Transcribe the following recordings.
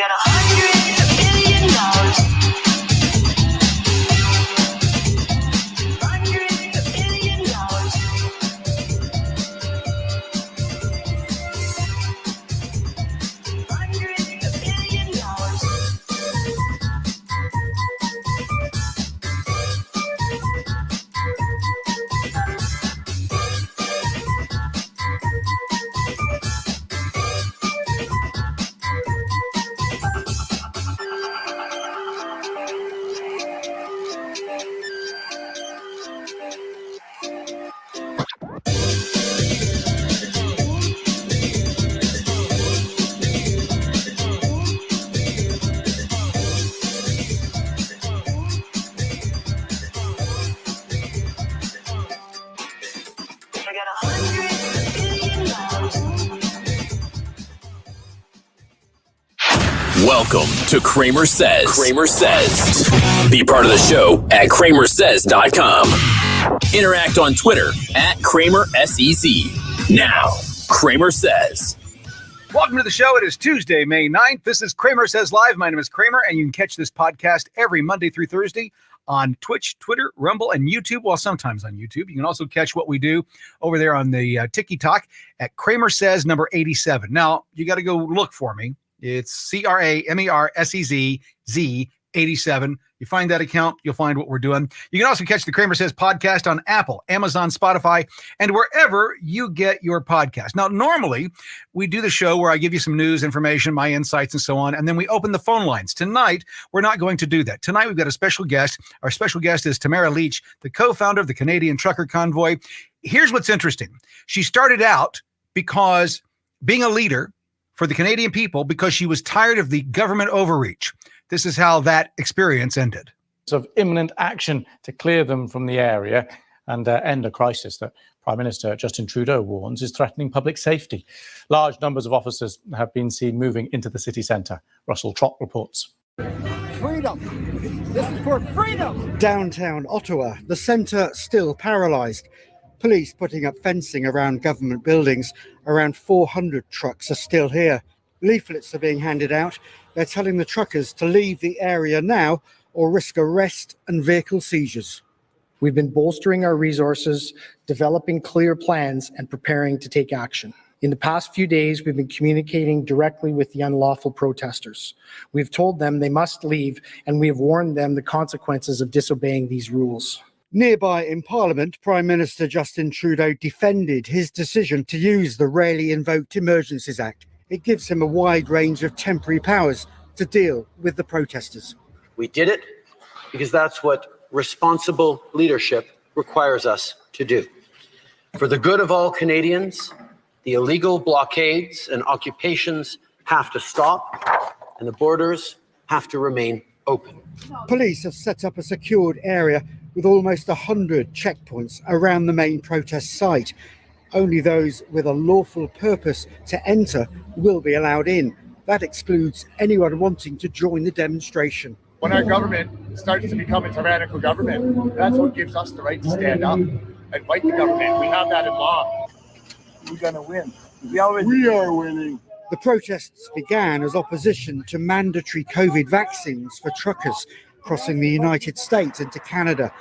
got $100 billion. $100 billion. $100 billion. I got $100 billion. Welcome to CramerSez. CramerSez. Be part of the show at CramerSez.com. Interact on Twitter at CramerSez. Now, CramerSez. Welcome to the show. It is Tuesday, May 9th. This is Kramer Says Live. My name is Kramer, and you can catch this podcast every Monday through Thursday on Twitch, Twitter, Rumble, and YouTube. Well, sometimes on YouTube. You can also catch what we do over there on the TikTok at Kramer Says number 87. Now, you got to go look for me. It's CramerSez 87. You find that account, you'll find what we're doing. You can also catch the Kramer Says podcast on Apple, Amazon, Spotify, and wherever you get your podcast. Now, normally we do the show where I give you some news, information, my insights, and so on, and then we open the phone lines. Tonight, we're not going to do that. Tonight, we've got a special guest. Our special guest is Tamara Lich, the co-founder of the Canadian Trucker Convoy. Here's what's interesting. She started out because being a leader for the Canadian people because she was tired of the government overreach. This is how that experience ended. Of imminent action to clear them from the area and end a crisis that Prime Minister Justin Trudeau warns is threatening public safety. Large numbers of officers have been seen moving into the city centre. Russell Trott reports. Freedom. This is for freedom. Downtown Ottawa, the centre still paralysed. Police putting up fencing around government buildings. Around 400 trucks are still here. Leaflets are being handed out. They're telling the truckers to leave the area now or risk arrest and vehicle seizures. We've been bolstering our resources, developing clear plans, and preparing to take action. In the past few days, we've been communicating directly with the unlawful protesters. We've told them they must leave, and we have warned them the consequences of disobeying these rules. Nearby in Parliament, Prime Minister Justin Trudeau defended his decision to use the rarely invoked Emergencies Act. It gives him a wide range of temporary powers to deal with the protesters. We did it because that's what responsible leadership requires us to do. For the good of all Canadians, the illegal blockades and occupations have to stop, and the borders have to remain open. Police have set up a secured area with almost 100 checkpoints around the main protest site. Only those with a lawful purpose to enter will be allowed in. That excludes anyone wanting to join the demonstration. When our government starts to become a tyrannical government, that's what gives us the right to stand up and fight the government. We have that in law. We're going to win. We are winning. The protests began as opposition to mandatory COVID vaccines for truckers crossing the United States into Canada.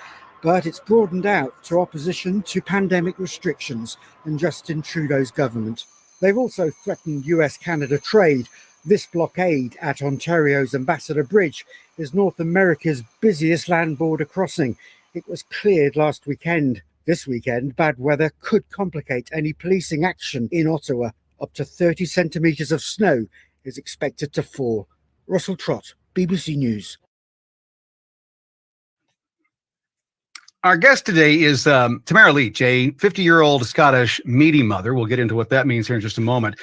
But it's broadened out to opposition to pandemic restrictions and Justin Trudeau's government. They've also threatened US-Canada trade. This blockade at Ontario's Ambassador Bridge is North America's busiest land border crossing. It was cleared last weekend. This weekend, bad weather could complicate any policing action in Ottawa. Up to 30 centimetres of snow is expected to fall. Russell Trott, BBC News. Our guest today is Tamara Lich, a 50-year-old Scottish meaty mother. We'll get into what that means here in just a moment.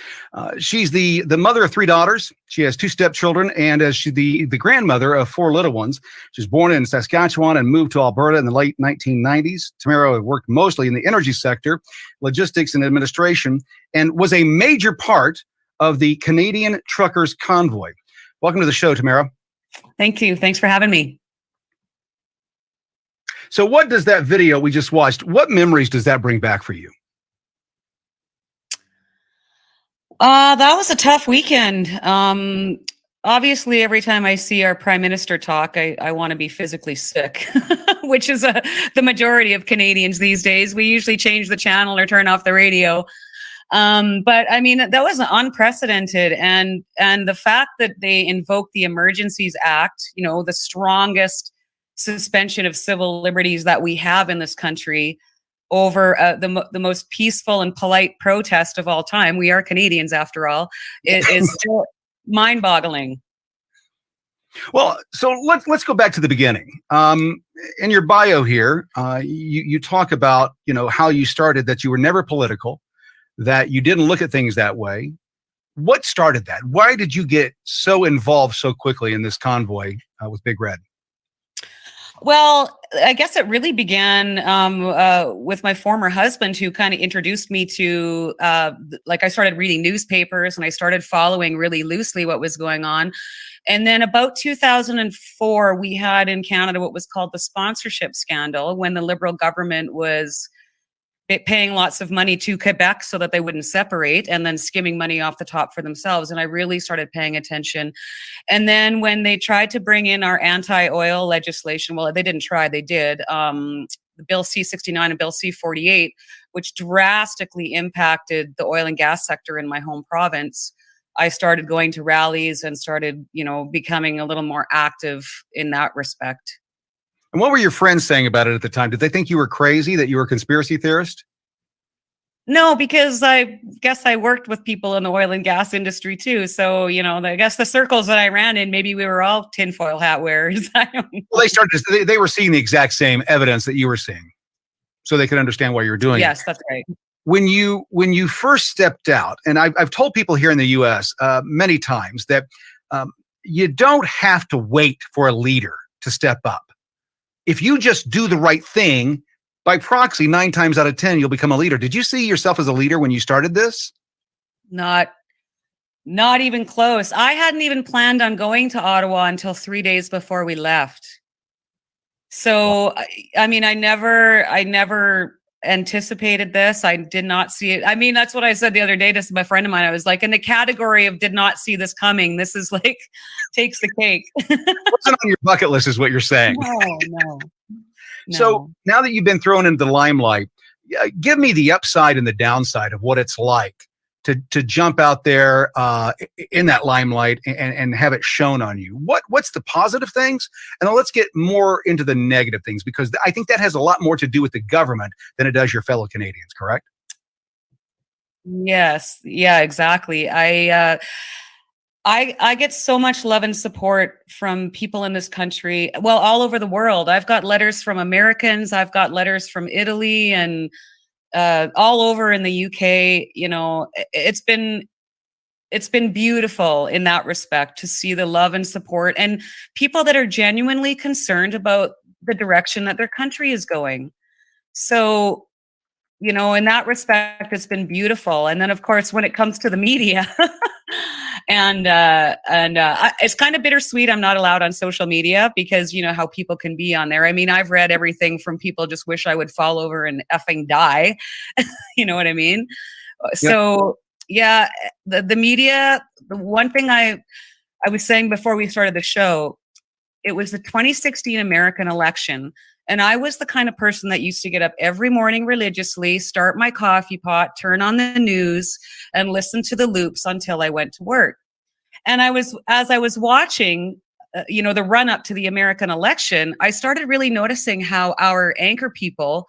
She's the mother of 3 daughters. She has 2 stepchildren, and as the grandmother of 4 little ones. She was born in Saskatchewan and moved to Alberta in the late 1990s. Tamara worked mostly in the energy sector, logistics and administration, and was a major part of the Canadian Truckers Convoy. Welcome to the show, Tamara. Thank you. Thanks for having me. So what does that video we just watched, what memories does that bring back for you? That was a tough weekend. Obviously, every time I see our prime minister talk, I want to be physically sick, which is the majority of Canadians these days. We usually change the channel or turn off the radio. But I mean, that was unprecedented. And the fact that they invoked the Emergencies Act, you know, the strongest suspension of civil liberties that we have in this country, over the most peaceful and polite protest of all time. We are Canadians, after all. It is still mind-boggling. Well, so let's go back to the beginning. In your bio here, you talk about, you know, how you started, that you were never political, that you didn't look at things that way. What started that? Why did you get so involved so quickly in this convoy with Big Red? Well, I guess it really began with my former husband, who kind of introduced me to, I started reading newspapers and I started following really loosely what was going on. And then about 2004, we had in Canada what was called the sponsorship scandal, when the Liberal government was paying lots of money to Quebec so that they wouldn't separate, and then skimming money off the top for themselves. And I really started paying attention. And then when they tried to bring in our anti-oil legislation, well, they didn't try, they did, the Bill C-69 and Bill C-48, which drastically impacted the oil and gas sector in my home province, I started going to rallies and started, you know, becoming a little more active in that respect. And what were your friends saying about it at the time? Did they think you were crazy, that you were a conspiracy theorist? No, because I guess I worked with people in the oil and gas industry too. So, you know, I guess the circles that I ran in, maybe we were all tinfoil hat wearers. I don't know. Well, they were seeing the exact same evidence that you were seeing, so they could understand why you were doing it. Yes, that's right. When you first stepped out, and I've told people here in the U.S. Many times that you don't have to wait for a leader to step up. If you just do the right thing, by proxy, 9 times out of 10, you'll become a leader. Did you see yourself as a leader when you started this? Not even close. I hadn't even planned on going to Ottawa until 3 days before we left. So, I mean, I never anticipated this. I did not see it. I mean, that's what I said the other day to my friend of mine. I was like, in the category of did not see this coming, this is like takes the cake. What's on your bucket list is what you're saying. No. So now that you've been thrown into the limelight, give me the upside and the downside of what it's like to jump out there in that limelight and have it shown on you. What's the positive things? And then let's get more into the negative things, because I think that has a lot more to do with the government than it does your fellow Canadians, correct? Yes. Yeah, exactly. I get so much love and support from people in this country, well, all over the world. I've got letters from Americans, I've got letters from Italy, and all over in the UK. You know, it's been beautiful in that respect to see the love and support, and people that are genuinely concerned about the direction that their country is going. So, you know, in that respect, it's been beautiful. And then, of course, when it comes to the media, it's kind of bittersweet. I'm not allowed on social media because you know how people can be on there. I mean, I've read everything from people just wish I would fall over and effing die. You know what I mean? Yep. So yeah, the media, the one thing I was saying before we started the show, it was the 2016 American election. And I was the kind of person that used to get up every morning religiously, start my coffee pot, turn on the news, and listen to the loops until I went to work. And as I was watching, you know, the run up to the American election, I started really noticing how our anchor people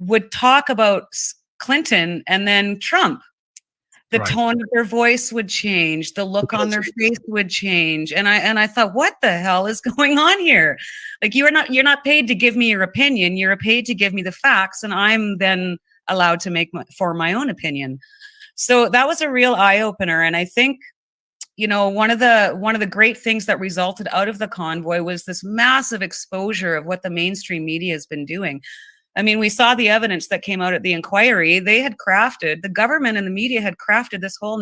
would talk about Clinton and then Trump. The Right. tone of their voice would change. The look on their face would change. And I thought, what the hell is going on here? Like, you're not paid to give me your opinion. You're paid to give me the facts. And I'm then allowed to form my own opinion. So that was a real eye opener. And I think, you know, one of the great things that resulted out of the convoy was this massive exposure of what the mainstream media has been doing. I mean, we saw the evidence that came out at the inquiry. The government and the media had crafted this whole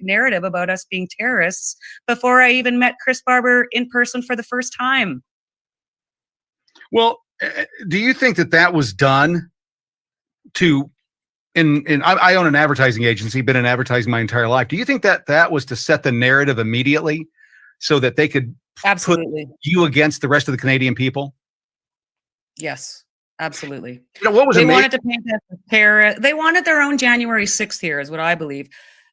narrative about us being terrorists before I even met Chris Barber in person for the first time. Well, do you think that was done to, I own an advertising agency, been in advertising my entire life. Do you think that was to set the narrative immediately so that they could Absolutely. put you against the rest of the Canadian people? Yes, absolutely. What was They amazing? wanted to paint us as terrorists. They wanted their own January 6th here, is what I believe.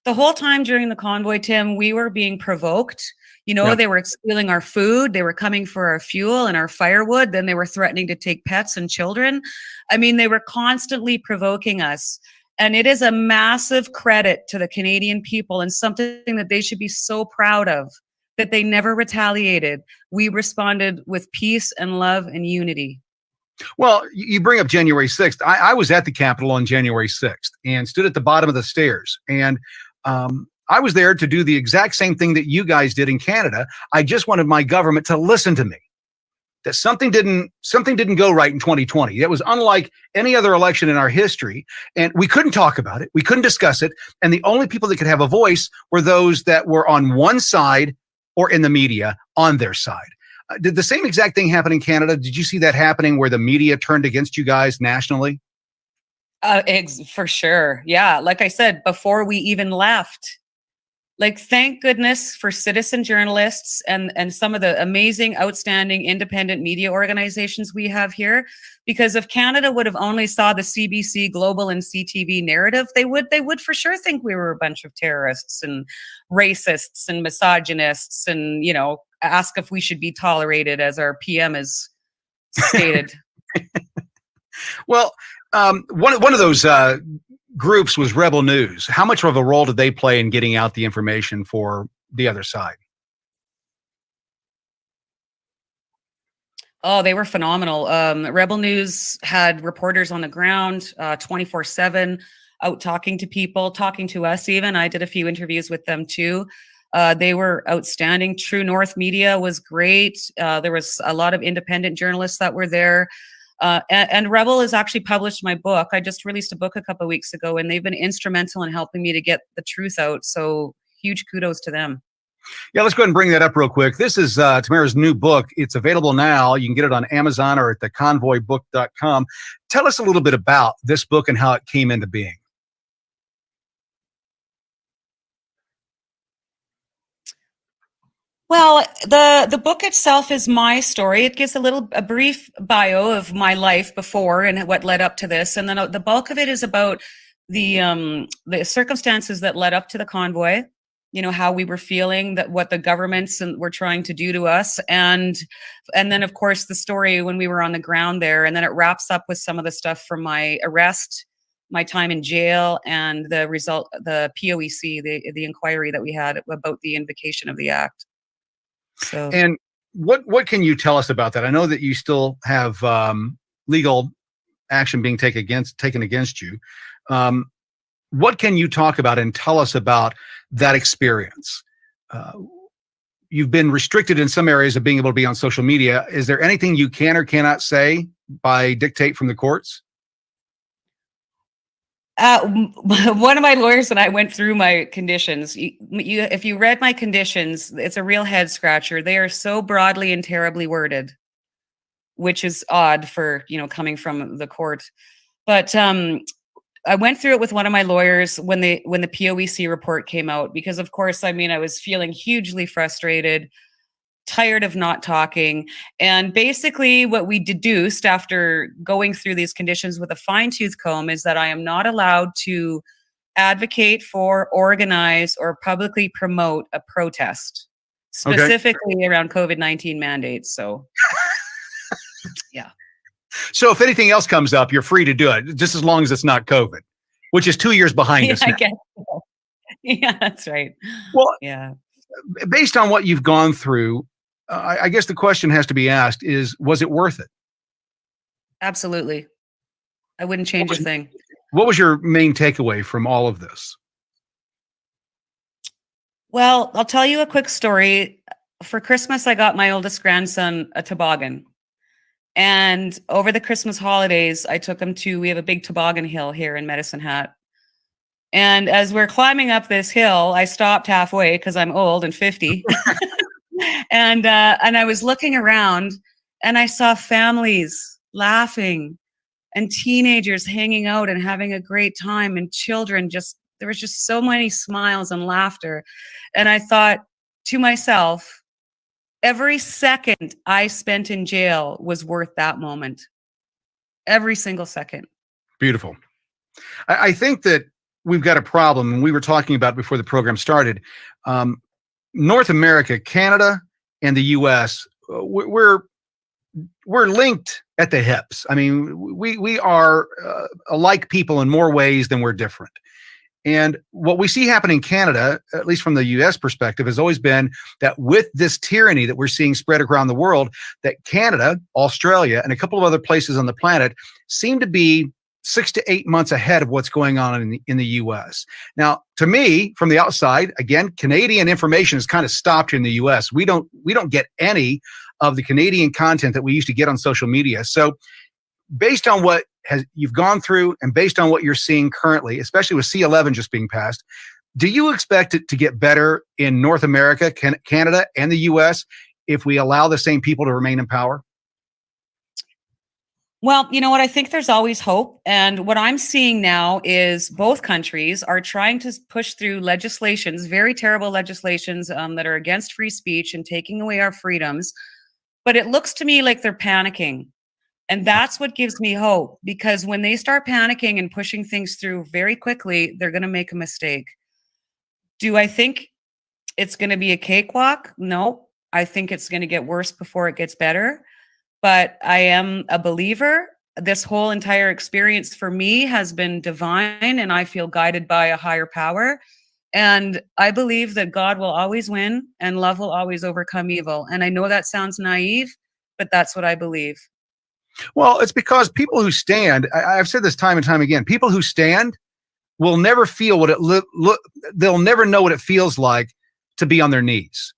The whole time during the convoy, Tim, we were being provoked. Yeah. They were stealing our food. They were coming for our fuel and our firewood. Then they were threatening to take pets and children. I mean, they were constantly provoking us. And it is a massive credit to the Canadian people and something that they should be so proud of, that they never retaliated. We responded with peace and love and unity. Well, you bring up January 6th. I was at the Capitol on January 6th and stood at the bottom of the stairs. And I was there to do the exact same thing that you guys did in Canada. I just wanted my government to listen to me. That something didn't go right in 2020. It was unlike any other election in our history. And we couldn't talk about it. We couldn't discuss it. And the only people that could have a voice were those that were on one side or in the media on their side. Did the same exact thing happen in Canada? Did you see that happening where the media turned against you guys nationally? For sure. Yeah. Like I said, before we even left, like, thank goodness for citizen journalists and some of the amazing, outstanding independent media organizations we have here. Because if Canada would have only saw the CBC Global and CTV narrative, they would for sure think we were a bunch of terrorists and racists and misogynists and, ask if we should be tolerated, as our PM has stated. Well, one of those groups was Rebel News. How much of a role did they play in getting out the information for the other side? Oh, they were phenomenal. Rebel News had reporters on the ground 24/7, out talking to people, talking to us even. I did a few interviews with them too. They were outstanding. True North Media was great. There was a lot of independent journalists that were there. And Rebel has actually published my book. I just released a book a couple of weeks ago, and they've been instrumental in helping me to get the truth out. So huge kudos to them. Yeah, let's go ahead and bring that up real quick. This is Tamara's new book. It's available now. You can get it on Amazon or at the convoybook.com. Tell us a little bit about this book and how it came into being. Well, the book itself is my story. It gives a brief bio of my life before and what led up to this, and then the bulk of it is about the circumstances that led up to the convoy. How we were feeling, that what the governments were trying to do to us, and then of course the story when we were on the ground there, and then it wraps up with some of the stuff from my arrest, my time in jail, and the result, the POEC, the inquiry that we had about the invocation of the act. So, And what can you tell us about that? I know that you still have legal action being taken against you. What can you talk about and tell us about that experience? You've been restricted in some areas of being able to be on social media. Is there anything you can or cannot say by dictate from the courts? one of my lawyers and I went through my conditions. If you read my conditions, it's a real head scratcher. They are so broadly and terribly worded, which is odd for, coming from the court. But I went through it with one of my lawyers when the POEC report came out, because of course, I was feeling hugely frustrated, tired of not talking. And basically what we deduced after going through these conditions with a fine-tooth comb is that I am not allowed to advocate for, organize, or publicly promote a protest, specifically around COVID-19 mandates. So, yeah. So if anything else comes up, you're free to do it, just as long as it's not COVID, which is 2 years behind us now. I guess so. Yeah, that's right. Well, yeah. Based on what you've gone through, I guess the question has to be asked is, was it worth it? Absolutely. I wouldn't change a thing. What was your main takeaway from all of this? Well, I'll tell you a quick story. For Christmas, I got my oldest grandson a toboggan. And over the Christmas holidays, I took him we have a big toboggan hill here in Medicine Hat. And as we're climbing up this hill, I stopped halfway because I'm old and 50. And I was looking around and I saw families laughing and teenagers hanging out and having a great time, and children there was just so many smiles and laughter. And I thought to myself, Every second I spent in jail was worth that moment. Every single second. Beautiful. I think that we've got a problem, and we were talking about it before the program started. North America, Canada, and the U.S. We're linked at the hips. I mean, we are alike people in more ways than we're different. And what we see happen in Canada, at least from the U.S. perspective, has always been that with this tyranny that we're seeing spread around the world, that Canada, Australia, and a couple of other places on the planet seem to be 6 to 8 months ahead of what's going on in the U.S. Now, to me, from the outside, again, Canadian information is kind of stopped in the U.S. We don't get any of the Canadian content that we used to get on social media. So, based on what you've gone through and based on what you're seeing currently, especially with C-11 just being passed, do you expect it to get better in North America, Canada, and the U.S. if we allow the same people to remain in power? Well, you know what? I think there's always hope. And what I'm seeing now is both countries are trying to push through legislations, very terrible legislations that are against free speech and taking away our freedoms. But it looks to me like they're panicking. And that's what gives me hope, because when they start panicking and pushing things through very quickly, they're going to make a mistake. Do I think it's going to be a cakewalk? No, I think it's going to get worse before it gets better. But I am a believer. This whole entire experience for me has been divine, and I feel guided by a higher power. And I believe that God will always win and love will always overcome evil. And I know that sounds naive, but that's what I believe. Well, it's because people who stand, I've said this time and time again, people who stand will never feel what they'll never know what it feels like to be on their knees.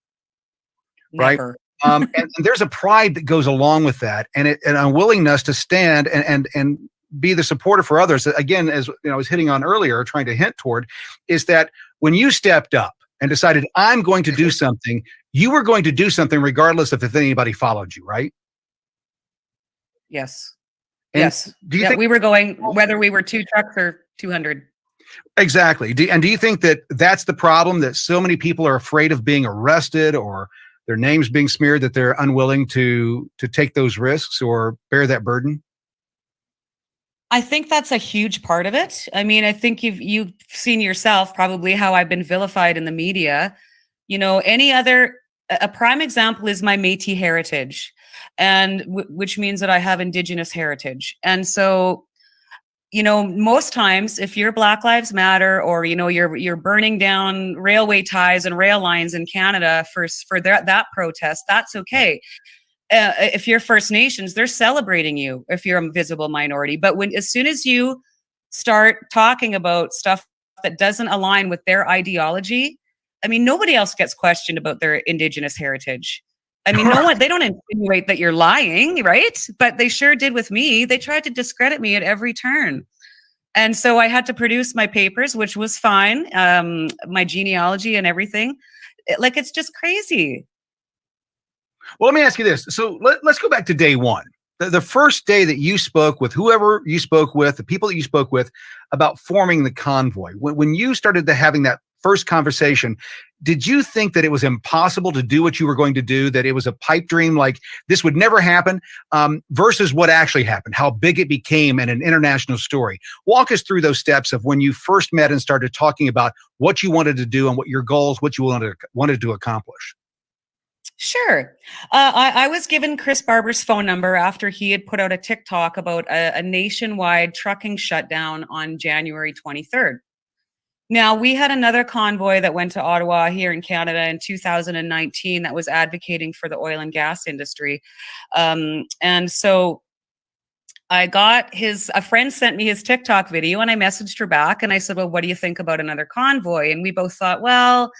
Never. Right? And there's a pride that goes along with that, and a willingness to stand and be the supporter for others. Again, as you know, I was hitting on earlier, trying to hint toward, is that when you stepped up and decided, I'm going to do something, you were going to do something regardless of if anybody followed you, right? Yes. And yes. Do you think we were going, whether we were 2 trucks or 200? Exactly. Do you think that that's the problem, that so many people are afraid of being arrested or their names being smeared, that they're unwilling to take those risks or bear that burden? I think that's a huge part of it. I mean, I think you've seen yourself probably how I've been vilified in the media. You know, a prime example is my Métis heritage, and which means that I have Indigenous heritage. And so, you know, most times if you're Black Lives Matter, or, you know, you're burning down railway ties and rail lines in Canada for that protest, that's okay. If you're First Nations, they're celebrating you if you're a visible minority. But as soon as you start talking about stuff that doesn't align with their ideology, I mean, nobody else gets questioned about their Indigenous heritage. I mean, they don't insinuate that you're lying, right? But they sure did with me. They tried to discredit me at every turn. And so I had to produce my papers, which was fine, my genealogy and everything. It's just crazy. Well, let me ask you this. So let's go back to day one. The first day that you spoke with whoever you spoke with, the people that you spoke with about forming the Convoy. When you started having that first conversation, did you think that it was impossible to do what you were going to do, that it was a pipe dream, like this would never happen, versus what actually happened, how big it became and an international story? Walk us through those steps of when you first met and started talking about what you wanted to do and what your goals, what you wanted to accomplish. Sure. I was given Chris Barber's phone number after he had put out a TikTok about a nationwide trucking shutdown on January 23rd. Now, we had another convoy that went to Ottawa here in Canada in 2019 that was advocating for the oil and gas industry. And so a friend sent me his TikTok video, and I messaged her back and I said, well, what do you think about another convoy? And we both thought, well,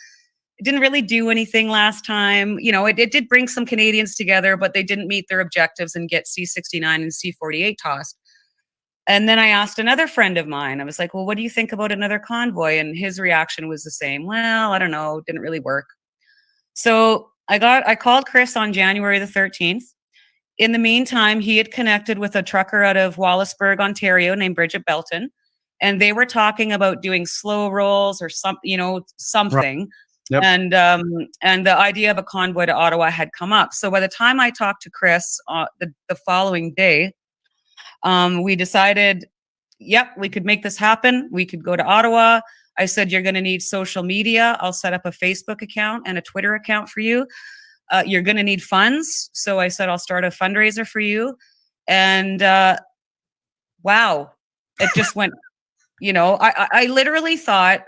it didn't really do anything last time. You know, it did bring some Canadians together, but they didn't meet their objectives and get C-69 and C-48 tossed. And then I asked another friend of mine, I was like, well, what do you think about another convoy? And his reaction was the same. Well, I don't know. Didn't really work. So I called Chris on January the 13th. In the meantime, he had connected with a trucker out of Wallaceburg, Ontario, named Bridget Belton. And they were talking about doing slow rolls or something. Right. Yep. And the idea of a convoy to Ottawa had come up. So by the time I talked to Chris the following day, we decided, yep, we could make this happen. We could go to Ottawa. I said, you're going to need social media. I'll set up a Facebook account and a Twitter account for you. You're going to need funds. So I said, I'll start a fundraiser for you. And wow, it just went, I literally thought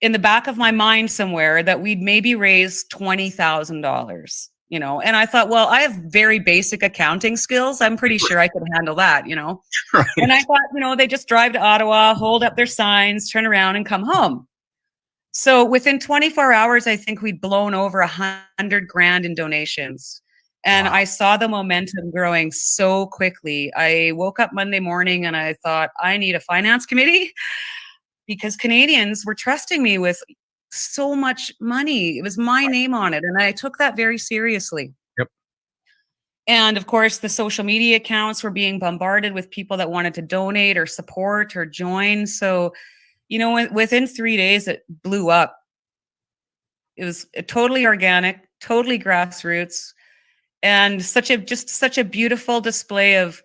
in the back of my mind somewhere that we'd maybe raise $20,000, and I thought, well, I have very basic accounting skills. I'm pretty sure I could handle that, Right. And I thought, they just drive to Ottawa, hold up their signs, turn around and come home. So within 24 hours, I think we'd blown over $100,000 in donations. And Wow. I saw the momentum growing so quickly. I woke up Monday morning and I thought, I need a finance committee because Canadians were trusting me with so much money. It was my name on it. And I took that very seriously. Yep. And of course, the social media accounts were being bombarded with people that wanted to donate or support or join. So, within 3 days, it blew up. It was totally organic, totally grassroots, and such a beautiful display of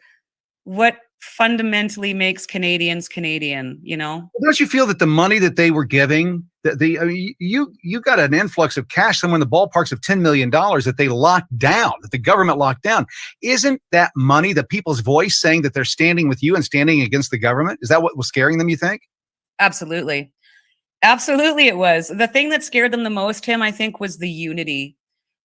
what fundamentally makes Canadians Canadian, Don't you feel that the money that they were giving, you got an influx of cash somewhere in the ballparks of $10 million that they locked down, that the government locked down? Isn't that money the people's voice saying that they're standing with you and standing against the government? Is that what was scaring them, you think? Absolutely. Absolutely, it was. The thing that scared them the most, Tim, I think, was the unity.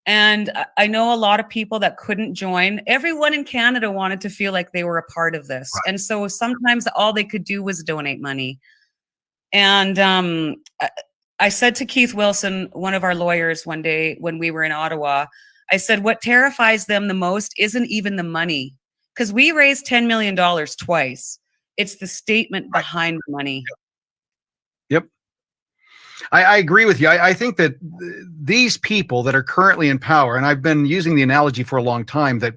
And I know a lot of people that couldn't join. Everyone in Canada wanted to feel like they were a part of this. Right. And so sometimes all they could do was donate money. And I said to Keith Wilson, one of our lawyers, one day when we were in Ottawa, I said, what terrifies them the most isn't even the money, because we raised $10 million twice. It's the statement behind the money. Yep. I agree with you. I think that these people that are currently in power, and I've been using the analogy for a long time, that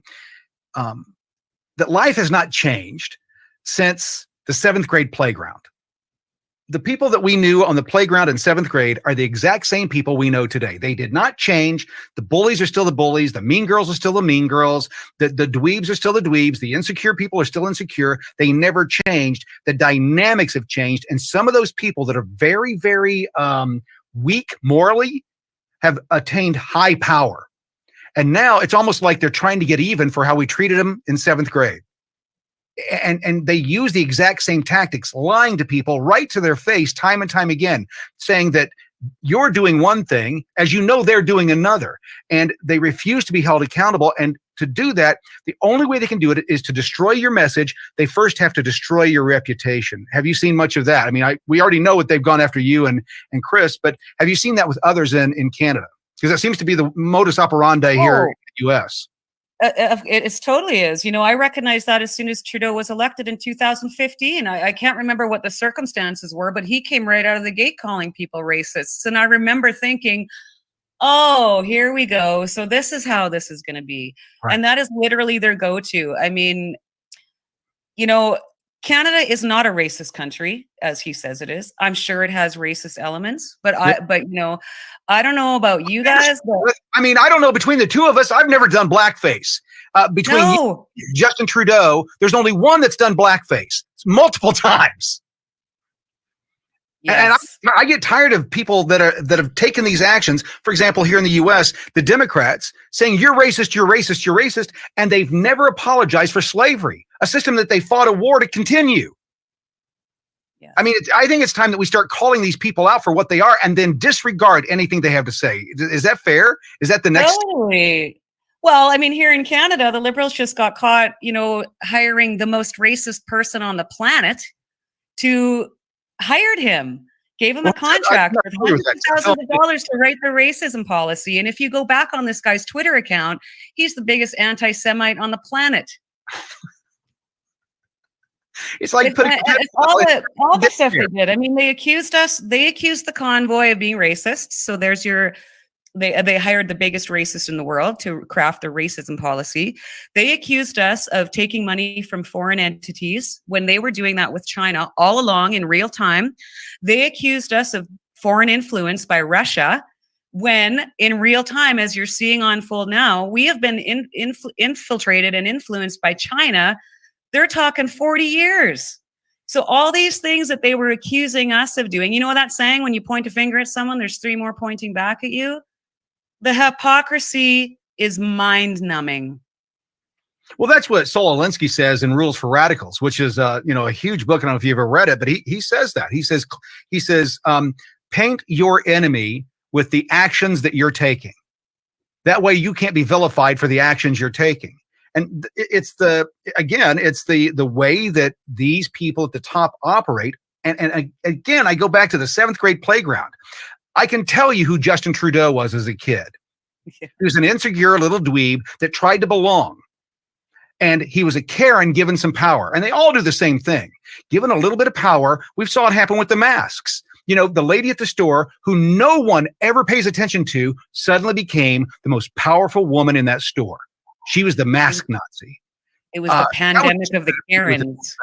life has not changed since the 7th grade playground. The people that we knew on the playground in 7th grade are the exact same people we know today. They did not change. The bullies are still the bullies. The mean girls are still the mean girls. The dweebs are still the dweebs. The insecure people are still insecure. They never changed. The dynamics have changed. And some of those people that are very, very weak morally have attained high power. And now it's almost like they're trying to get even for how we treated them in 7th grade. And they use the exact same tactics, lying to people right to their face time and time again, saying that you're doing one thing as you know they're doing another. And they refuse to be held accountable. And to do that, the only way they can do it is to destroy your message. They first have to destroy your reputation. Have you seen much of that? I mean, we already know what they've gone after you and Chris, but have you seen that with others in Canada? Because that seems to be the modus operandi here in the U.S. It totally is. I recognized that as soon as Trudeau was elected in 2015. I can't remember what the circumstances were, but he came right out of the gate calling people racists. And I remember thinking, oh, here we go. So this is how this is going to be. Right. And that is literally their go-to. I mean, Canada is not a racist country, as he says it is. I'm sure it has racist elements, but I don't know about you guys. But I mean, I don't know. Between the two of us, I've never done blackface. Between you, Justin Trudeau, there's only one that's done blackface multiple times. Yes. And I get tired of people that have taken these actions. For example, here in the U.S., the Democrats saying you're racist, you're racist, you're racist, and they've never apologized for slavery, a system that they fought a war to continue. Yes. I mean, I think it's time that we start calling these people out for what they are and then disregard anything they have to say. Is that fair? Is that the next? Totally. Well, I mean, here in Canada, the Liberals just got caught, hiring the most racist person on the planet to hired him, gave him a contract for hundreds of thousands of dollars to write their racism policy. And if you go back on this guy's Twitter account, he's the biggest anti-Semite on the planet. It's like all the stuff they did. I mean, they accused the convoy of being racist. So there's they hired the biggest racist in the world to craft their racism policy. They accused us of taking money from foreign entities when they were doing that with China all along in real time. They accused us of foreign influence by Russia when in real time, as you're seeing unfold now, we have been infiltrated and influenced by China. They're talking 40 years. So all these things that they were accusing us of doing, you know that saying, when you point a finger at someone, there's 3 more pointing back at you? The hypocrisy is mind-numbing. Well, that's what Saul Alinsky says in Rules for Radicals, which is a huge book. I don't know if you've ever read it, but he says that. He says paint your enemy with the actions that you're taking. That way you can't be vilified for the actions you're taking. And it's the way that these people at the top operate. And again, I go back to the 7th grade playground. I can tell you who Justin Trudeau was as a kid. He was an insecure little dweeb that tried to belong. And he was a Karen given some power. And they all do the same thing. Given a little bit of power, we saw it happen with the masks. The lady at the store who no one ever pays attention to suddenly became the most powerful woman in that store. She was the mask Nazi. It was the pandemic of the Karens.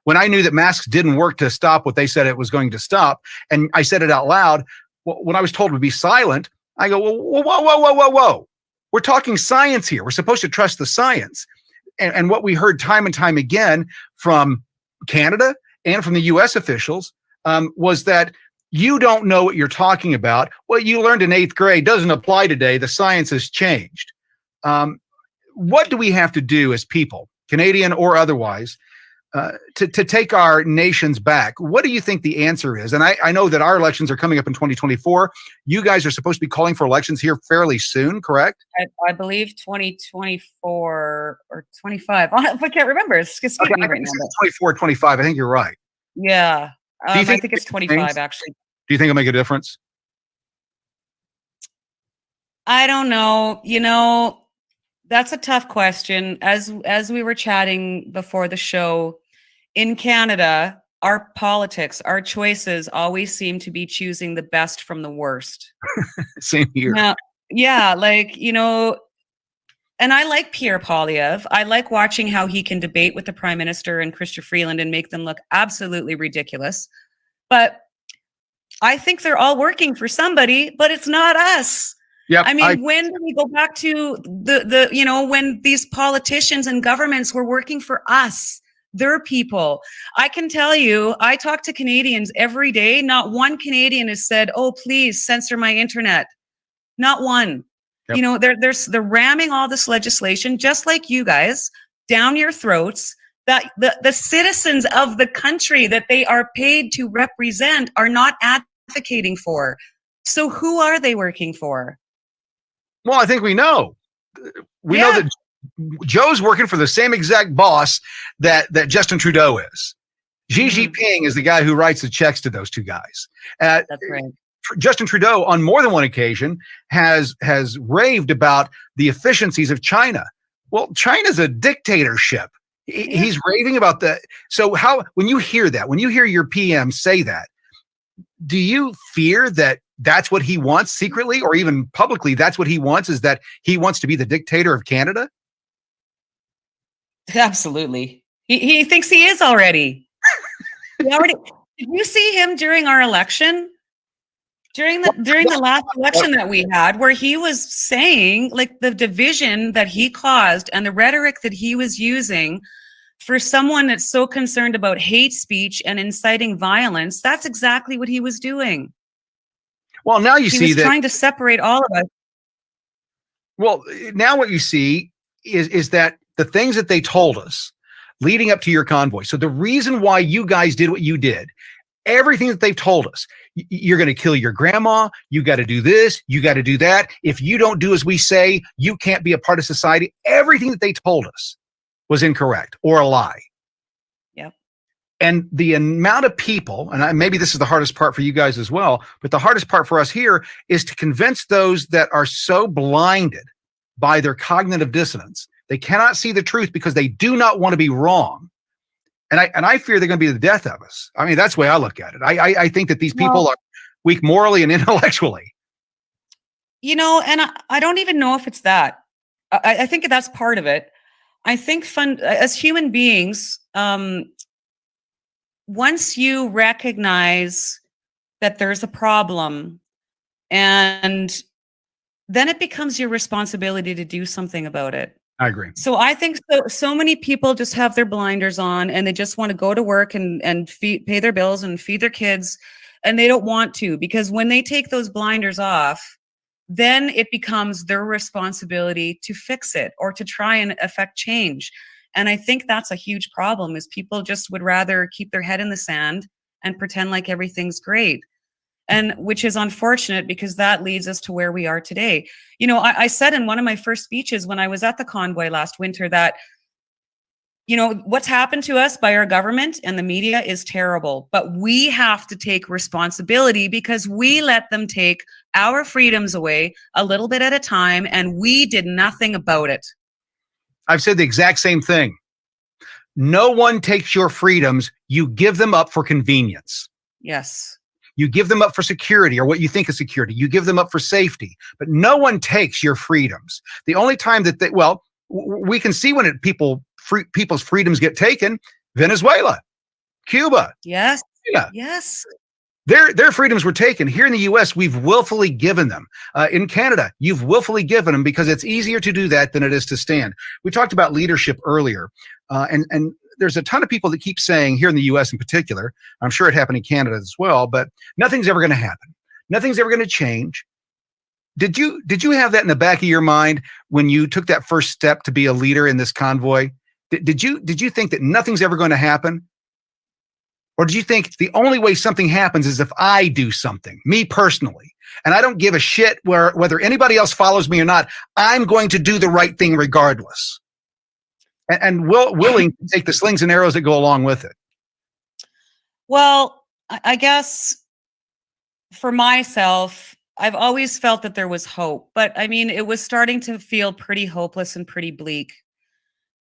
When I knew that masks didn't work to stop what they said it was going to stop, and I said it out loud, when I was told to be silent, I go, whoa. We're talking science here. We're supposed to trust the science. And what we heard time and time again from Canada and from the U.S. officials was that you don't know what you're talking about. What you learned in 8th grade doesn't apply today. The science has changed. What do we have to do as people, Canadian or otherwise, to take our nations back? What do you think the answer is? And I know that our elections are coming up in 2024. You guys are supposed to be calling for elections here fairly soon, correct? I believe 2024 or 25. I can't remember. It's escaping me right now. 24, 25. I think you're right. Yeah. Do you I think it's 25, actually. Do you think it'll make a difference? I don't know. That's a tough question. As we were chatting before the show, in Canada, our politics, our choices always seem to be choosing the best from the worst. Same here. Now, yeah, and I like Pierre Poilievre. I like watching how he can debate with the Prime Minister and Chrystia Freeland and make them look absolutely ridiculous. But I think they're all working for somebody, but it's not us. Yep, I mean, when do we go back to when these politicians and governments were working for us, their people? I can tell you, I talk to Canadians every day. Not one Canadian has said, "Oh, please censor my internet." Not one. Yep. They're ramming all this legislation, just like you guys, down your throats, that the citizens of the country that they are paid to represent are not advocating for. So who are they working for? Well, I think we know. We know that Joe's working for the same exact boss that Justin Trudeau is. Xi Jinping is the guy who writes the checks to those two guys. That's right. Justin Trudeau, on more than one occasion, has raved about the efficiencies of China. Well, China's a dictatorship. He's raving about that. So when you hear that, when you hear your PM say that, do you fear that that's what he wants secretly or even publicly? That's what he wants, is that he wants to be the dictator of Canada? Absolutely. He thinks he is already. Did you see him during our election? During the last election that we had, where he was saying, like, the division that he caused and the rhetoric that he was using for someone that's so concerned about hate speech and inciting violence, that's exactly what he was doing. Well, now you see that he was trying to separate all of us. Well, now what you see is that the things that they told us leading up to your convoy. So the reason why you guys did what you did, everything that they've told us, you're going to kill your grandma, you got to do this, you got to do that. If you don't do as we say, you can't be a part of society. Everything that they told us was incorrect or a lie. Yep. And the amount of people, and maybe this is the hardest part for you guys as well, but the hardest part for us here is to convince those that are so blinded by their cognitive dissonance. They cannot see the truth because they do not want to be wrong. And I fear they're going to be the death of us. I mean, that's the way I look at it. I think that these people are weak morally and intellectually. And I don't even know if it's that. I think that's part of it. I think as human beings, once you recognize that there's a problem, And then it becomes your responsibility to do something about it. I agree. So I think so many people just have their blinders on and they just want to go to work and pay their bills and feed their kids, and they don't want to, because when they take those blinders off, then it becomes their responsibility to fix it or to try and affect change. And I think that's a huge problem, is people just would rather keep their head in the sand and pretend like everything's great. And which is unfortunate, because that leads us to where we are today. You know, I said in one of my first speeches when I was at the Convoy last winter that, you know, what's happened to us by our government and the media is terrible, but we have to take responsibility because we let them take our freedoms away a little bit at a time, and we did nothing about it. I've said the exact same thing. No one takes your freedoms. You give them up for convenience. Yes. You give them up for security, or what you think is security. You give them up for safety, but no one takes your freedoms. The only time that we can see when people's freedoms get taken: Venezuela, Cuba. Yes. Yeah. Yes. Their freedoms were taken. Here in the U.S., we've willfully given them. In Canada, you've willfully given them, because it's easier to do that than it is to stand. We talked about leadership earlier, and there's a ton of people that keep saying, here in the U.S. in particular, I'm sure it happened in Canada as well, but nothing's ever going to happen. Nothing's ever going to change. Did you have that in the back of your mind when you took that first step to be a leader in this convoy? Did you think that nothing's ever going to happen? Or did you think the only way something happens is if I do something, me personally, and I don't give a shit whether anybody else follows me or not, I'm going to do the right thing regardless? And willing to take the slings and arrows that go along with it? Well, I guess for myself, I've always felt that there was hope, but I mean, it was starting to feel pretty hopeless and pretty bleak.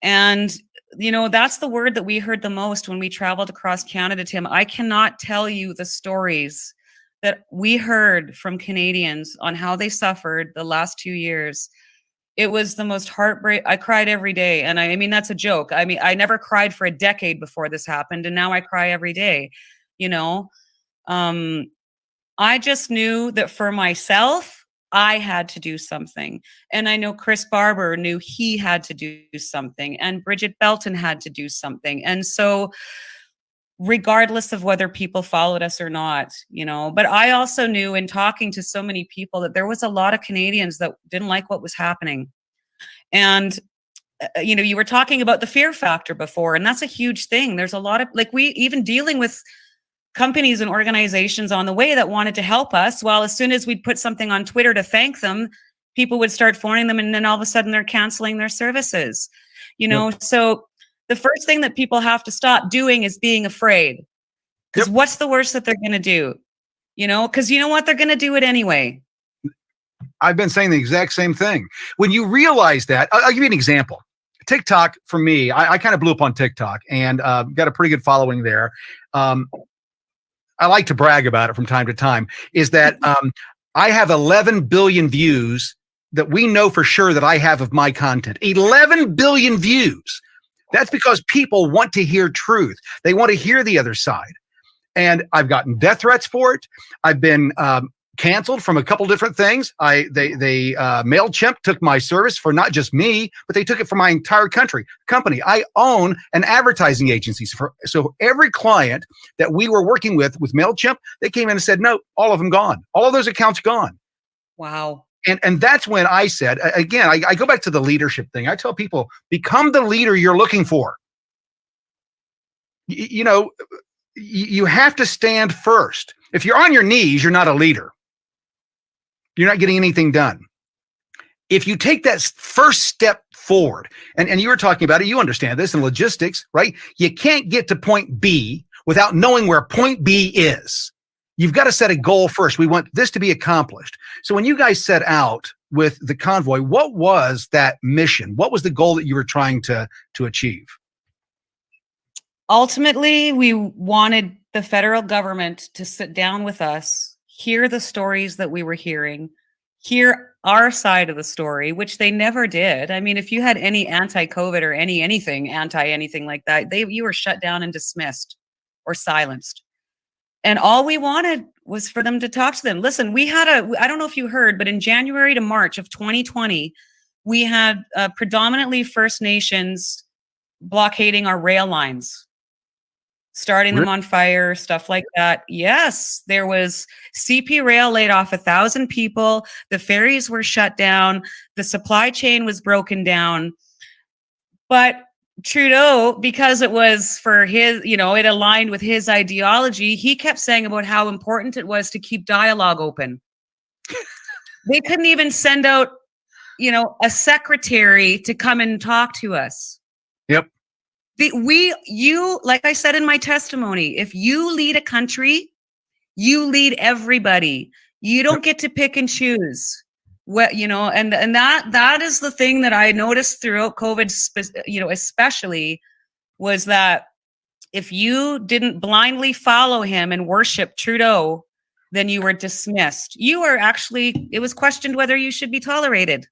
And, you know, that's the word that we heard the most when we traveled across Canada, Tim. I cannot tell you the stories that we heard from Canadians on how they suffered the last 2 years. It was the most heartbreak. I cried every day. And I mean, that's a joke. I mean, I never cried for a decade before this happened, and now I cry every day, you know? I just knew that for myself, I had to do something. And I know Chris Barber knew he had to do something, and Bridget Belton had to do something. And so regardless of whether people followed us or not, you know, but I also knew in talking to so many people that there was a lot of Canadians that didn't like what was happening. And, you know, you were talking about the fear factor before, and that's a huge thing. There's a lot of, like, we even dealing with companies and organizations on the way that wanted to help us. Well, as soon as we'd put something on Twitter to thank them, people would start phoning them, and then all of a sudden they're canceling their services, you know? Yep. So the first thing that people have to stop doing is being afraid. Because what's the worst that they're going to do? You know, because you know what? They're going to do it anyway. I've been saying the exact same thing. When you realize that, I'll give you an example. TikTok, for me, I kind of blew up on TikTok and got a pretty good following there. I like to brag about it from time to time, is that I have 11 billion views that we know for sure that I have of my content. 11 billion views. That's because people want to hear truth. They want to hear the other side. And I've gotten death threats for it. I've been canceled from a couple different things. MailChimp took my service for not just me, but they took it for my entire company. I own an advertising agency. So every client that we were working with MailChimp, they came in and said, no, all of them gone. All of those accounts gone. Wow. And that's when I said, again, I go back to the leadership thing. I tell people, become the leader you're looking for. You know, you have to stand first. If you're on your knees, you're not a leader. You're not getting anything done. If you take that first step forward, and you were talking about it, you understand this in logistics, right? You can't get to point B without knowing where point B is. You've got to set a goal first. We want this to be accomplished. So when you guys set out with the convoy, what was that mission? What was the goal that you were trying to achieve? Ultimately, we wanted the federal government to sit down with us, hear the stories that we were hearing, hear our side of the story, which they never did. I mean, if you had any anti-COVID or anything like that, you were shut down and dismissed or silenced. And all we wanted was for them to talk to them. Listen, we had I don't know if you heard, but in January to March of 2020, we had predominantly First Nations blockading our rail lines, starting them on fire, stuff like that. Yes, there was CP Rail laid off 1,000 people. The ferries were shut down. The supply chain was broken down. But Trudeau, because it was for his, it aligned with his ideology, he kept saying about how important it was to keep dialogue open. They couldn't even send out, a secretary to come and talk to us. Yep. Like I said in my testimony, if you lead a country, you lead everybody. You don't get to pick and choose. And that is the thing that I noticed throughout COVID, especially, was that if you didn't blindly follow him and worship Trudeau, then you were dismissed. It was questioned whether you should be tolerated.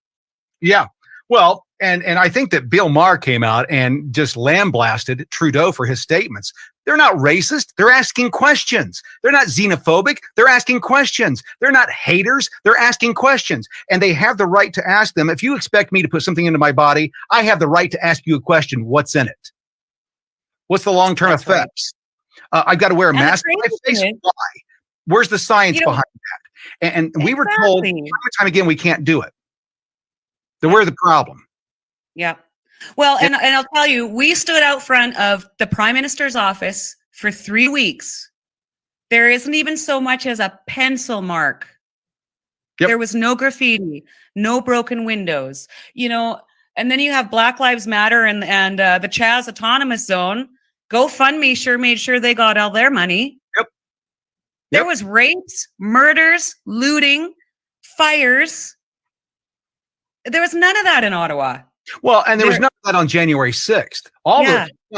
Yeah. Well, and I think that Bill Maher came out and just lambasted Trudeau for his statements. They're not racist. They're asking questions. They're not xenophobic. They're asking questions. They're not haters. They're asking questions. And they have the right to ask them. If you expect me to put something into my body, I have the right to ask you a question. What's in it? What's the long-term effects? Right. I've got to wear a mask on my face. Why? Where's the science behind that? And we were told time and time again, we can't do it. So where's the problem? Yeah. Well, and I'll tell you, we stood out front of the Prime Minister's office for 3 weeks. There isn't even so much as a pencil mark. Yep. There was no graffiti, no broken windows, and then you have Black Lives Matter and the Chaz Autonomous Zone. GoFundMe made sure they got all their money. Yep. There was rapes, murders, looting, fires. There was none of that in Ottawa. Well, and there was none of that on January 6th.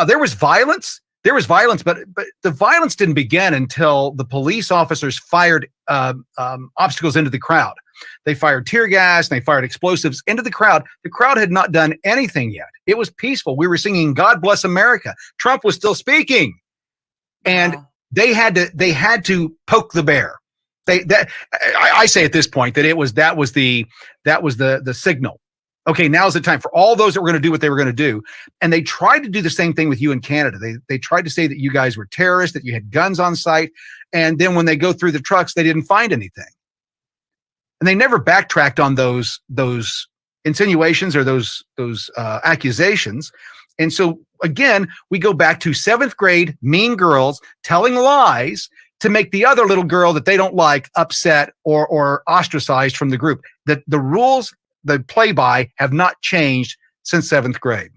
There was violence. There was violence, but the violence didn't begin until the police officers fired obstacles into the crowd. They fired tear gas and they fired explosives into the crowd. The crowd had not done anything yet. It was peaceful. We were singing "God Bless America." Trump was still speaking, and they had to poke the bear. I say at this point that that was the signal. Okay, now's the time for all those that were going to do what they were going to do. And they tried to do the same thing with you in Canada. They tried to say that you guys were terrorists, that you had guns on site. And then when they go through the trucks, they didn't find anything. And they never backtracked on those insinuations or those accusations. And so again, we go back to 7th grade mean girls telling lies to make the other little girl that they don't like upset or ostracized from the group. That the rules they play by have not changed since 7th grade.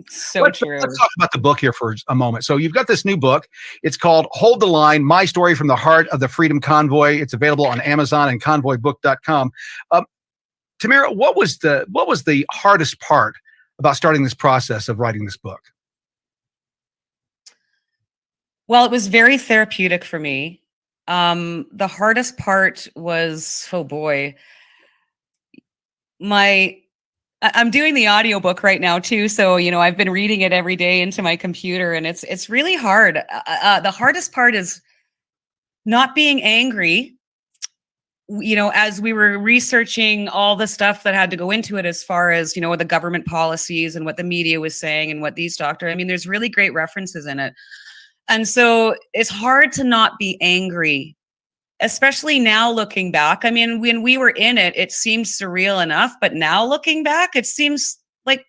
So true. Let's talk about the book here for a moment. So you've got this new book. It's called Hold the Line, My Story from the Heart of the Freedom Convoy. It's available on Amazon and convoybook.com. Tamara, what was the hardest part about starting this process of writing this book? Well, it was very therapeutic for me. The hardest part was, oh boy, I'm doing the audiobook right now too. So, I've been reading it every day into my computer, and it's really hard. The hardest part is not being angry, as we were researching all the stuff that had to go into it, as far as, the government policies and what the media was saying and what these doctors, there's really great references in it. And so it's hard to not be angry, especially now looking back. When we were in it, it seemed surreal enough, but now looking back, it seems like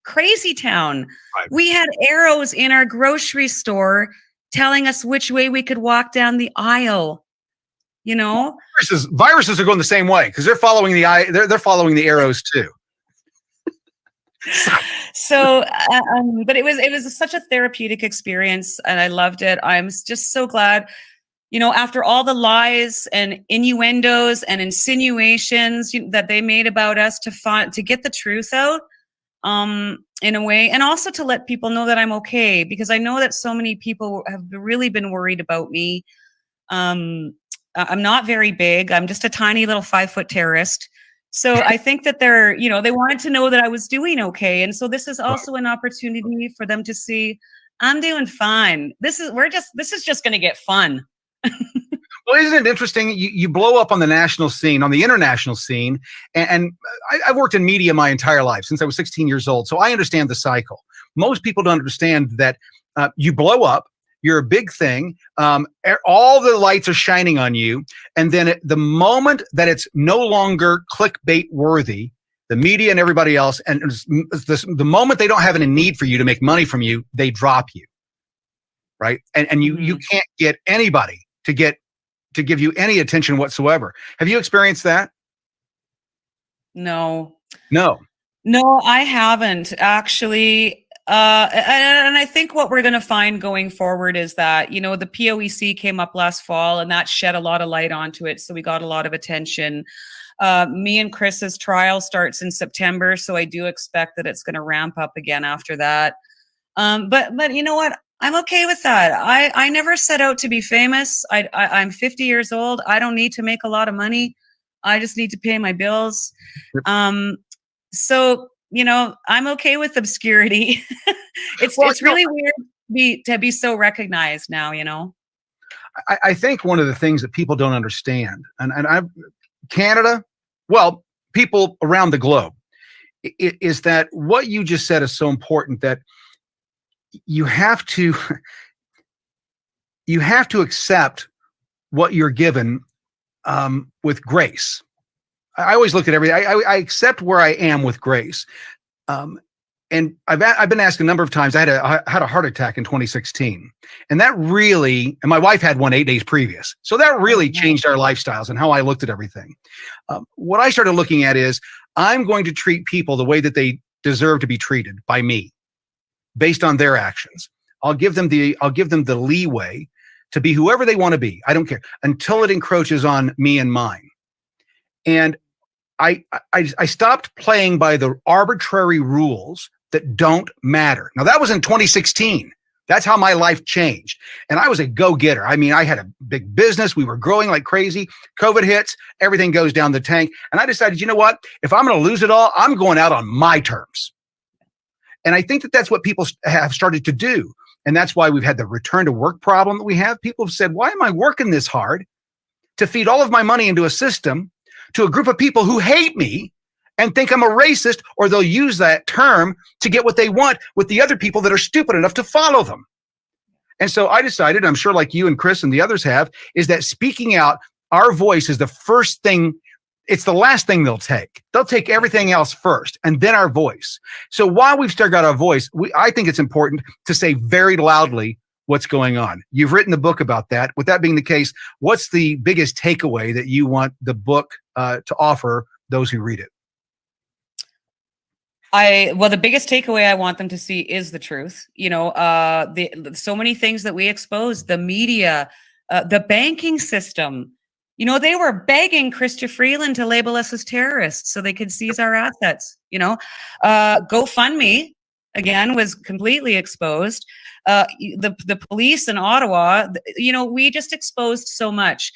crazy town. Right. We had arrows in our grocery store telling us which way we could walk down the aisle. Viruses are going the same way because they're following they're following the arrows too. So, but it was such a therapeutic experience, and I loved it. I'm just so glad, after all the lies and innuendos and insinuations that they made about us, to get the truth out, in a way, and also to let people know that I'm okay, because I know that so many people have really been worried about me. I'm not very big. I'm just a tiny little 5-foot terrorist. So I think that they wanted to know that I was doing okay. And so this is also an opportunity for them to see I'm doing fine. This is just going to get fun. Well, isn't it interesting? You blow up on the national scene, on the international scene, and I've worked in media my entire life since I was 16 years old, so I understand the cycle. Most people don't understand that you blow up, you're a big thing, all the lights are shining on you, and then the moment that it's no longer clickbait worthy, the media and everybody else, and the moment they don't have any need for you to make money from you, they drop you, right? And you can't get anybody to give you any attention whatsoever. Have you experienced that? No. No. No, I haven't actually. And I think what we're going to find going forward is that, you know, the POEC came up last fall and that shed a lot of light onto it. So we got a lot of attention. Me and Chris's trial starts in September. So I do expect that it's going to ramp up again after that. But you know what? I'm okay with that. I never set out to be famous. I'm 50 years old. I don't need to make a lot of money. I just need to pay my bills. So, you know, I'm okay with obscurity. It's really weird to be so recognized now, you know? I think one of the things that people don't understand, and Canada, well, people around the globe, is that what you just said is so important, that you have to accept what you're given with grace. I always look at everything. I accept where I am with grace. And I've been asked a number of times. I had a heart attack in 2016, and that really, and my wife had one 8 days previous. So that really changed our lifestyles and how I looked at everything. What I started looking at is, I'm going to treat people the way that they deserve to be treated by me, based on their actions. I'll give them the leeway to be whoever they want to be. I don't care until it encroaches on me and mine. And I stopped playing by the arbitrary rules that don't matter. Now, that was in 2016. That's how my life changed. And I was a go-getter. I mean, I had a big business. We were growing like crazy. COVID hits, everything goes down the tank. And I decided, you know what? If I'm going to lose it all, I'm going out on my terms. And I think that that's what people have started to do. And that's why we've had the return to work problem that we have. People have said, why am I working this hard to feed all of my money into a system to a group of people who hate me and think I'm a racist, or they'll use that term to get what they want with the other people that are stupid enough to follow them. And so I decided, I'm sure like you and Chris and the others have, is that speaking out, our voice is the first thing. It's the last thing they'll take. They'll take everything else first, and then our voice. So while we've still got our voice, I think it's important to say very loudly what's going on. You've written the book about that. With that being the case, what's the biggest takeaway that you want the book to offer those who read it? Well, the biggest takeaway I want them to see is the truth. You know, so many things that we expose, the media, the banking system. You know, they were begging Chrystia Freeland to label us as terrorists so they could seize our assets. You know, GoFundMe again was completely exposed. The police in Ottawa. You know, we just exposed so much,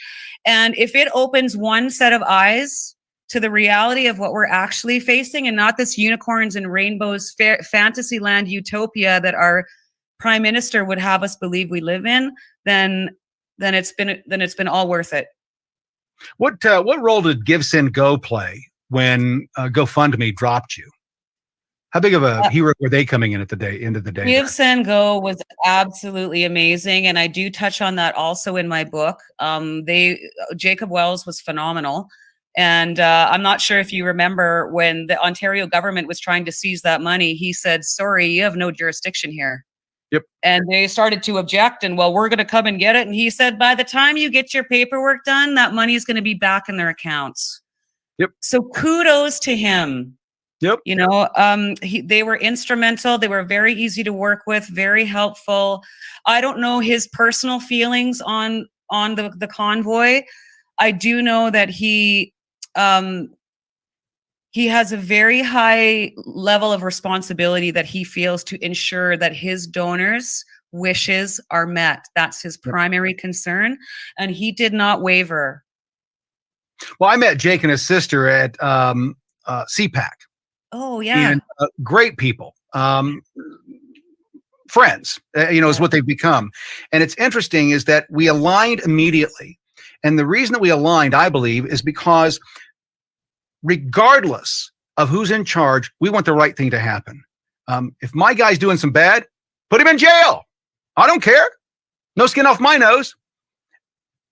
and if it opens one set of eyes to the reality of what we're actually facing, and not this unicorns and rainbows fantasy land utopia that our prime minister would have us believe we live in, then it's been all worth it. What role did Give Send Go play when GoFundMe dropped you? How big of a hero were they coming in at the end of the day? Give Send Go was absolutely amazing, and I do touch on that also in my book. Jacob Wells was phenomenal. And I'm not sure if you remember when the Ontario government was trying to seize that money, he said, sorry, you have no jurisdiction here. Yep. And they started to object, and well, we're going to come and get it. And he said, by the time you get your paperwork done, that money is going to be back in their accounts. Yep. So kudos to him. Yep. You know, they were instrumental. They were very easy to work with, very helpful. I don't know his personal feelings on the convoy. I do know that he has a very high level of responsibility that he feels to ensure that his donors' wishes are met. That's his primary concern, and he did not waver. Well, I met Jake and his sister at CPAC. Oh, yeah. And great people. Friends, is what they've become. And it's interesting is that we aligned immediately. And the reason that we aligned, I believe, is because regardless of who's in charge, we want the right thing to happen. If my guy's doing some bad, put him in jail. I don't care. No skin off my nose.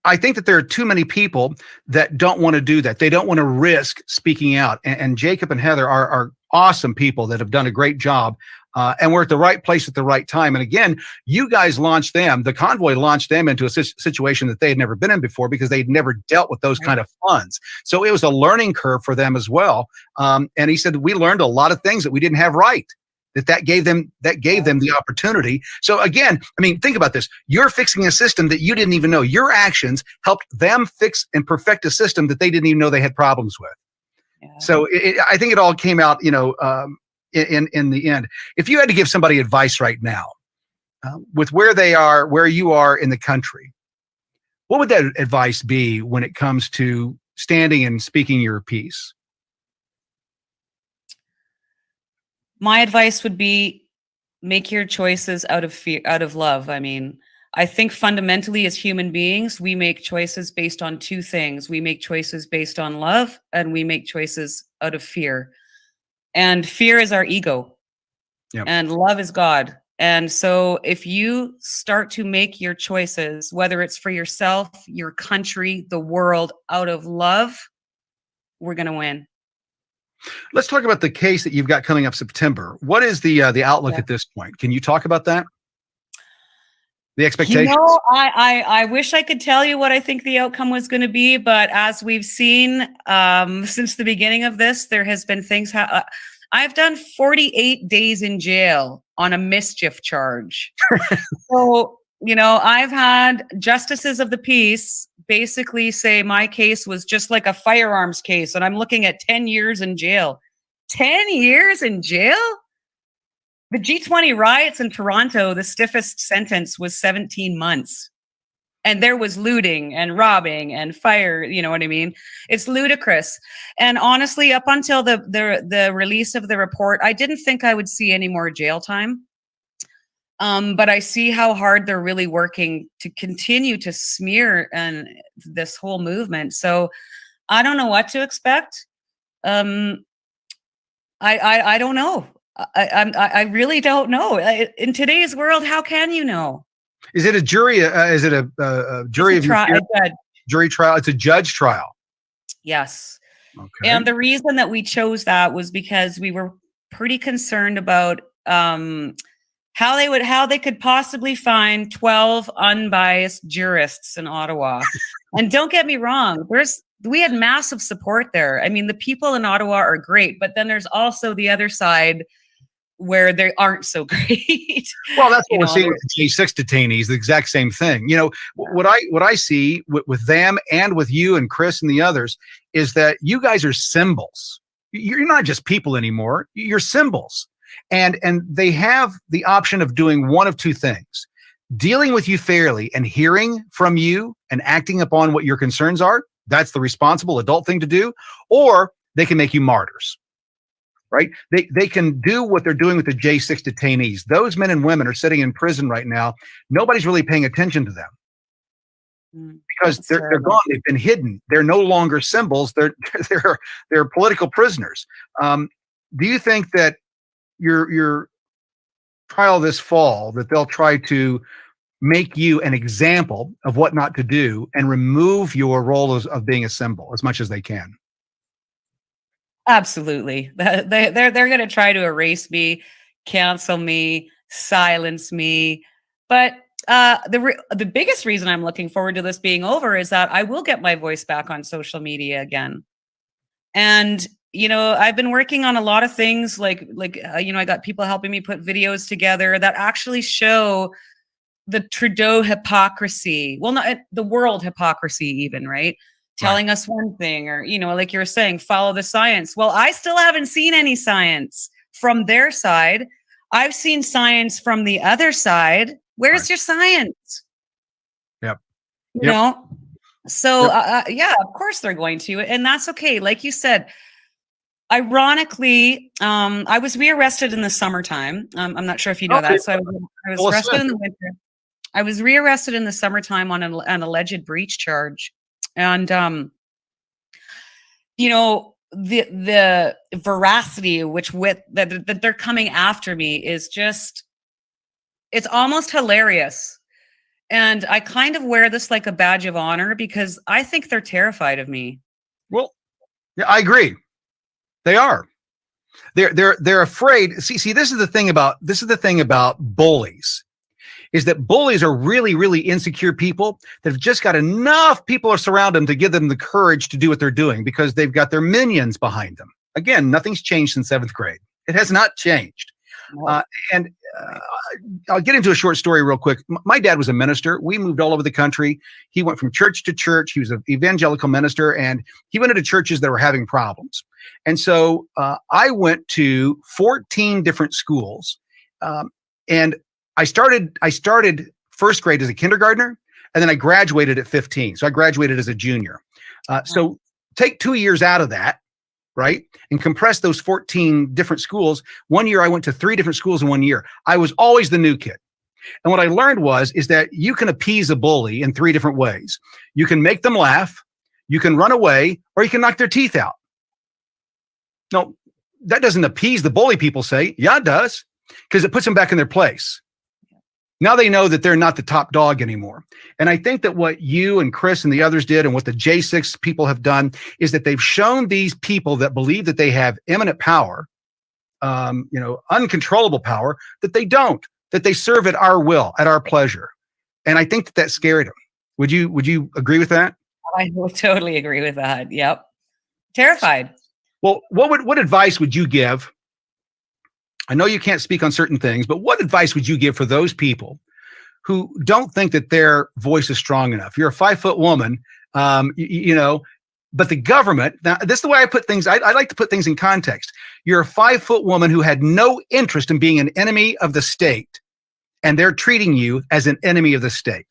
I think that there are too many people that don't want to do that. They don't want to risk speaking out. And Jacob and Heather are awesome people that have done a great job. And we're at the right place at the right time. And again, you guys launched them. The Convoy launched them into a situation that they had never been in before because they'd never dealt with those kind of funds. So it was a learning curve for them as well. And he said, we learned a lot of things that we didn't have right. That gave them the opportunity. So again, I mean, think about this. You're fixing a system that you didn't even know. Your actions helped them fix and perfect a system that they didn't even know they had problems with. Yeah. So I think it all came out, in the end. If you had to give somebody advice right now, with where they are, where you are in the country, what would that advice be when it comes to standing and speaking your piece? My advice would be make your choices out of fear, out of love. I mean, I think fundamentally as human beings, we make choices based on two things. We make choices based on love and we make choices out of fear. And fear is our ego. Yep. And love is God. And so if you start to make your choices, whether it's for yourself, your country, the world, out of love, we're going to win. Let's talk about the case that you've got coming up September. What is the outlook at this point? Can you talk about that? The expectations? I wish I could tell you what I think the outcome was going to be, but as we've seen since the beginning of this, there has been things. I've done 48 days in jail on a mischief charge. So, I've had justices of the peace basically say my case was just like a firearms case, and I'm looking at 10 years in jail. 10 years in jail? The G20 riots in Toronto, the stiffest sentence was 17 months. And there was looting and robbing and fire, you know what I mean? It's ludicrous. And honestly, up until the release of the report, I didn't think I would see any more jail time. But I see how hard they're really working to continue to smear this whole movement. So I don't know what to expect. I don't know. I really don't know. In today's world, how can you know? Is it a jury? Is it a jury of jury trial? It's a judge trial. Yes. Okay. And the reason that we chose that was because we were pretty concerned about how they could possibly find 12 unbiased jurists in Ottawa. And don't get me wrong, we had massive support there. I mean, the people in Ottawa are great, but then there's also the other side where they aren't so great. Well, that's what we're seeing with the J6 detainees, the exact same thing. What I see with them and with you and Chris and the others is that you guys are symbols. You're not just people anymore. You're symbols. And they have the option of doing one of two things: dealing with you fairly and hearing from you and acting upon what your concerns are. That's the responsible adult thing to do. Or they can make you martyrs. Right? They can do what they're doing with the J6 detainees. Those men and women are sitting in prison right now. Nobody's really paying attention to them because they're gone. They've been hidden. They're no longer symbols. They're political prisoners. Do you think that your trial this fall, that they'll try to make you an example of what not to do and remove your role of being a symbol as much as they can? Absolutely. They're going to try to erase me, cancel me, silence me. But the biggest reason I'm looking forward to this being over is that I will get my voice back on social media again. And, I've been working on a lot of things like I got people helping me put videos together that actually show the Trudeau hypocrisy. Well, not the world hypocrisy even, right? Telling us one thing, or, like you were saying, follow the science. Well, I still haven't seen any science from their side. I've seen science from the other side. Where's your science? Yep. You know? So, yeah, of course they're going to. And that's okay. Like you said, ironically, I was rearrested in the summertime. I'm not sure if you know that. So I was arrested in the winter. I was rearrested in the summertime on an alleged breach charge. And you know, the veracity which with that they're coming after me is just, it's almost hilarious. And I kind of wear this like a badge of honor because I think they're terrified of me. Well, yeah, I agree. They are. They're afraid. See, this is the thing about bullies, is that bullies are really, really insecure people that have just got enough people surround them to give them the courage to do what they're doing because they've got their minions behind them. Again, nothing's changed since 7th grade. It has not changed. And I'll get into a short story real quick. My dad was a minister. We moved all over the country. He went from church to church. He was an evangelical minister, and he went into churches that were having problems. And so I went to 14 different schools, and I started first grade as a kindergartner, and then I graduated at 15. So I graduated as a junior. So take 2 years out of that, right? And compress those 14 different schools. One year I went to 3 different schools in 1 year. I was always the new kid. And what I learned is that you can appease a bully in 3 different ways. You can make them laugh, you can run away, or you can knock their teeth out. No, that doesn't appease the bully, people say. Yeah, it does, because it puts them back in their place. Now they know that they're not the top dog anymore. And I think that what you and Chris and the others did, and what the J6 people have done, is that they've shown these people that believe that they have imminent power, uncontrollable power, that they don't, that they serve at our will, at our pleasure. And I think that scared them. Would you agree with that? I would totally agree with that. Yep. Terrified. Well, what advice would you give? I know you can't speak on certain things, but what advice would you give for those people who don't think that their voice is strong enough? You're a 5-foot woman, but the government, now this is the way I put things. I like to put things in context. You're a 5-foot woman who had no interest in being an enemy of the state, and they're treating you as an enemy of the state.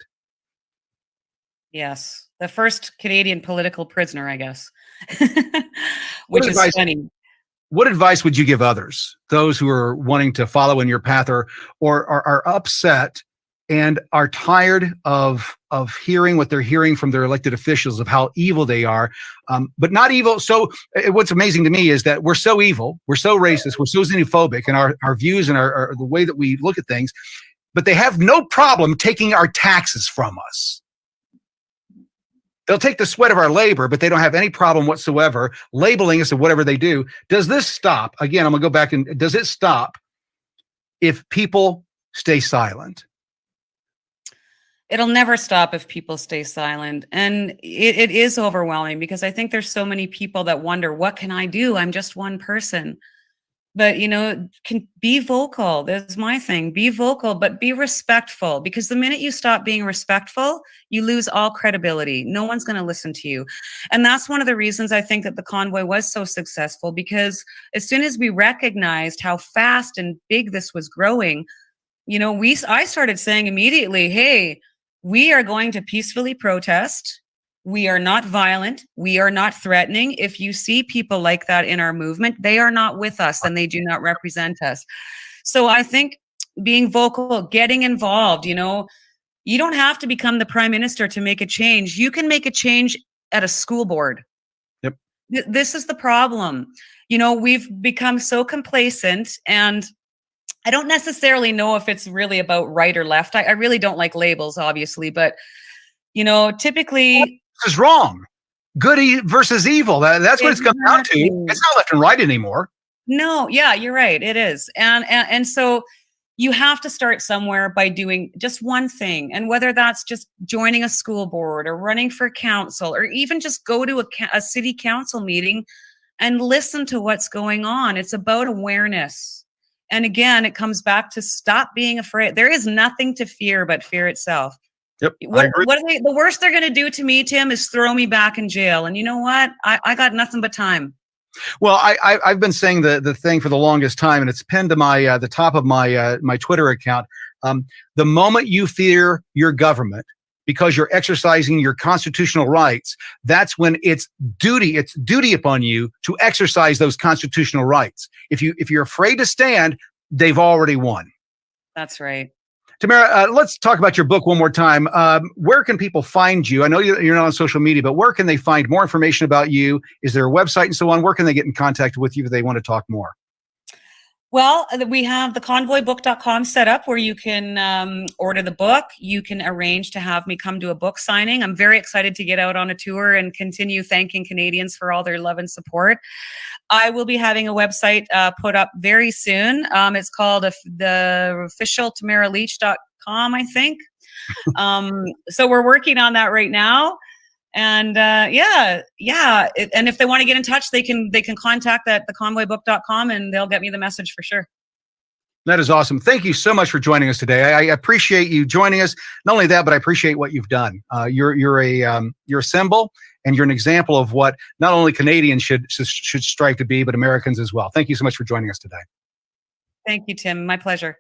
Yes. The first Canadian political prisoner, I guess, which is funny. What advice would you give others, those who are wanting to follow in your path or are upset and are tired of hearing what they're hearing from their elected officials of how evil they are, but not evil? So what's amazing to me is that we're so evil, we're so racist, we're so xenophobic in our views and our the way that we look at things, but they have no problem taking our taxes from us. They'll take the sweat of our labor, but they don't have any problem whatsoever labeling us of whatever they do. Does this stop? Again, I'm going to go back and does it stop if people stay silent? It'll never stop if people stay silent. And it is overwhelming because I think there's so many people that wonder, what can I do? I'm just one person. But, can be vocal. That's my thing. Be vocal, but be respectful, because the minute you stop being respectful, you lose all credibility. No one's going to listen to you. And that's one of the reasons I think that the convoy was so successful, because as soon as we recognized how fast and big this was growing, I started saying immediately, hey, we are going to peacefully protest. We are not violent. We are not threatening. If you see people like that in our movement, they are not with us and they do not represent us. So I think being vocal, getting involved, you don't have to become the prime minister to make a change. You can make a change at a school board. Yep. This is the problem. We've become so complacent, and I don't necessarily know if it's really about right or left. I really don't like labels, obviously, but typically is wrong. Good versus evil. That's what it's come down to. It's not left and right anymore. No, yeah, you're right. It is. And so you have to start somewhere by doing just one thing. And whether that's just joining a school board or running for council, or even just go to a city council meeting and listen to what's going on. It's about awareness. And again, it comes back to stop being afraid. There is nothing to fear but fear itself. Yep. The worst they're going to do to me, Tim, is throw me back in jail. And you know what? I got nothing but time. Well, I've been saying the thing for the longest time, and it's pinned to my the top of my my Twitter account. The moment you fear your government because you're exercising your constitutional rights, that's when it's duty upon you to exercise those constitutional rights. If you're afraid to stand, they've already won. That's right. Tamara, let's talk about your book one more time. Where can people find you? I know you're not on social media, but where can they find more information about you? Is there a website and so on? Where can they get in contact with you if they want to talk more? Well, we have the convoybook.com set up where you can order the book. You can arrange to have me come to a book signing. I'm very excited to get out on a tour and continue thanking Canadians for all their love and support. I will be having a website put up very soon. It's called the official TamaraLich.com, I think. So we're working on that right now. And and if they want to get in touch, they can contact at theconvoybook.com and they'll get me the message for sure. That is awesome. Thank you so much for joining us today. I appreciate you joining us. Not only that, but I appreciate what you've done. You're a symbol, and you're an example of what not only Canadians should strive to be, but Americans as well. Thank you so much for joining us today. Thank you, Tim. My pleasure.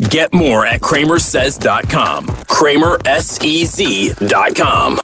Get more at CramerSez.com. CramerSez.com.